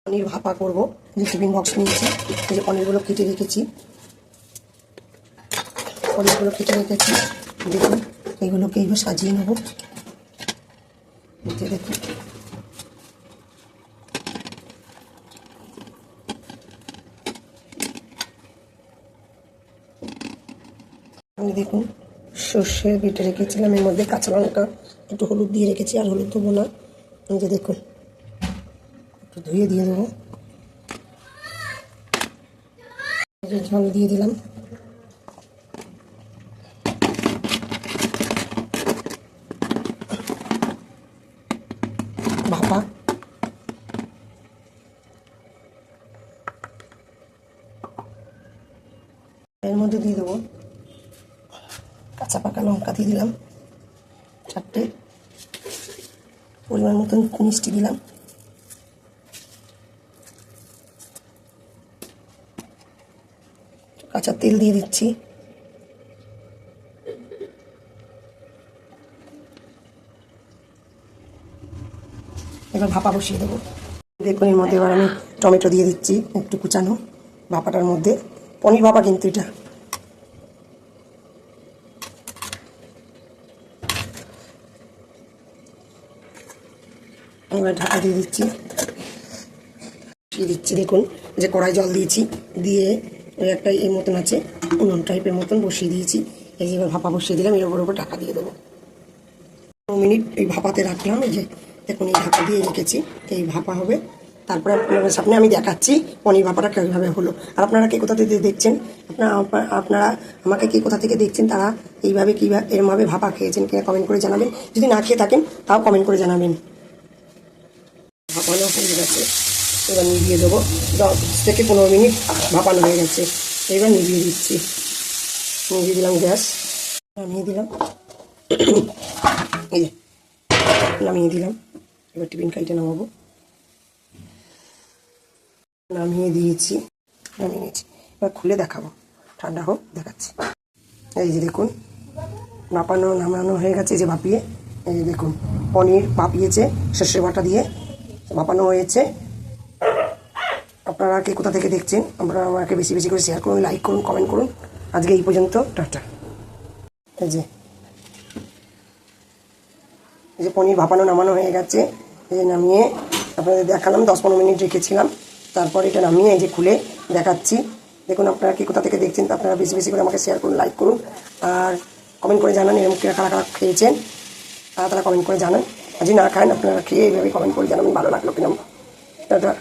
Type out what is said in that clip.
পনির ভাপা করবো। যে টিফিন বক্স নিয়েছি, এই যে পনিরগুলো কেটে রেখেছি, দেখুন এইগুলোকে এইভাবে সাজিয়ে নেবো। দেখুন আমি দেখুন সর্ষে বেটে রেখেছিলাম, এর মধ্যে কাঁচা লঙ্কা একটু হলুদ দিয়ে রেখেছি, আর হলুদ দেবো না। এই যে দেখুন একটু ধুয়ে দিয়ে দেবো, জল দিয়ে দিলাম। ভাপা এর মধ্যে দিয়ে দেবো কাঁচা পাকা লঙ্কা দিয়ে দিলাম 4টে, পরিমাণ মতন মিষ্টি দিলাম, কাঁচা তেল দিয়ে দিচ্ছি। এবার ভাপা বসিয়ে দেবো। দেখুন এর মধ্যে এবার আমি টমেটো দিয়ে দিচ্ছি একটু কুচানো, ভাপাটার মধ্যে। পনির ভাপা কিন্তু এটা। এবার ঢাকা দিয়ে দিচ্ছি। দেখুন যে কড়াই জল দিয়েছি, দিয়ে একটা এর মতন আছে উনুন টাইপের মতন বসিয়ে দিয়েছি। এই যে এবার ভাপা বসিয়ে দিলাম, এর উপর ঢাকা দিয়ে দেবো। 2 মিনিট এই ভাপাতে রাখলাম। এই যে দেখুন এই ঢাকা দিয়ে রেখেছি, এই ভাপা হবে। তারপরে আপনাদের সামনে আমি দেখাচ্ছি পনির ভাপাটা কীভাবে হলো। আর আপনারা কে কোথা থেকে দেখছেন, আপনারা আমাকে কে কোথা থেকে দেখছেন, তারা এইভাবে কীভাবে এরমভাবে ভাপা খেয়েছেন কিনা কমেন্ট করে জানাবেন। যদি না খেয়ে থাকেন তাও কমেন্ট করে জানাবেন। ভাপানো হয়ে গেছে, এবার নিভিয়ে দেবো। 10 থেকে 15 মিনিট ভাপানো হয়ে গেছে, এবার নিভিয়ে দিচ্ছি। নিভিয়ে দিলাম গ্যাস, নামিয়ে দিলাম। এই যে নামিয়ে দিলাম। এবার টিফিন কাইটে নামাবো। নামিয়ে দিয়েছি, নামিয়ে নিয়েছি। এবার খুলে দেখাবো, ঠান্ডা হোক দেখাচ্ছি। এই যে দেখুন নামানো হয়ে গেছে। এই যে ভাপিয়ে, এই যে দেখুন পনির ভাপিয়েছে সর্ষে বাটা দিয়ে, ভাপানো হয়েছে। আপনারা কে কোথা থেকে দেখছেন, আপনারা আমাকে বেশি বেশি করে শেয়ার করুন, লাইক করুন, কমেন্ট করুন। আজকে এই পর্যন্ত, টাটা। এই যে পনির ভাপানো নামানো হয়ে গেছে। এই যে নামিয়ে আপনাদের দেখালাম, 10-15 মিনিট রেখেছিলাম। তারপর এটা নামিয়ে এই যে খুলে দেখাচ্ছি। দেখুন আপনারা কি কোথা থেকে দেখছেন, আপনারা বেশি বেশি করে আমাকে শেয়ার করুন, লাইক করুন, আর কমেন্ট করে জানান এরকম কারা কারা খেয়েছেন, তারা কমেন্ট করে জানান। আর যদি না খান আপনারা খেয়ে এইভাবে কমেন্ট করে জানাবেন ভালো লাগলো কিনা। টাটা।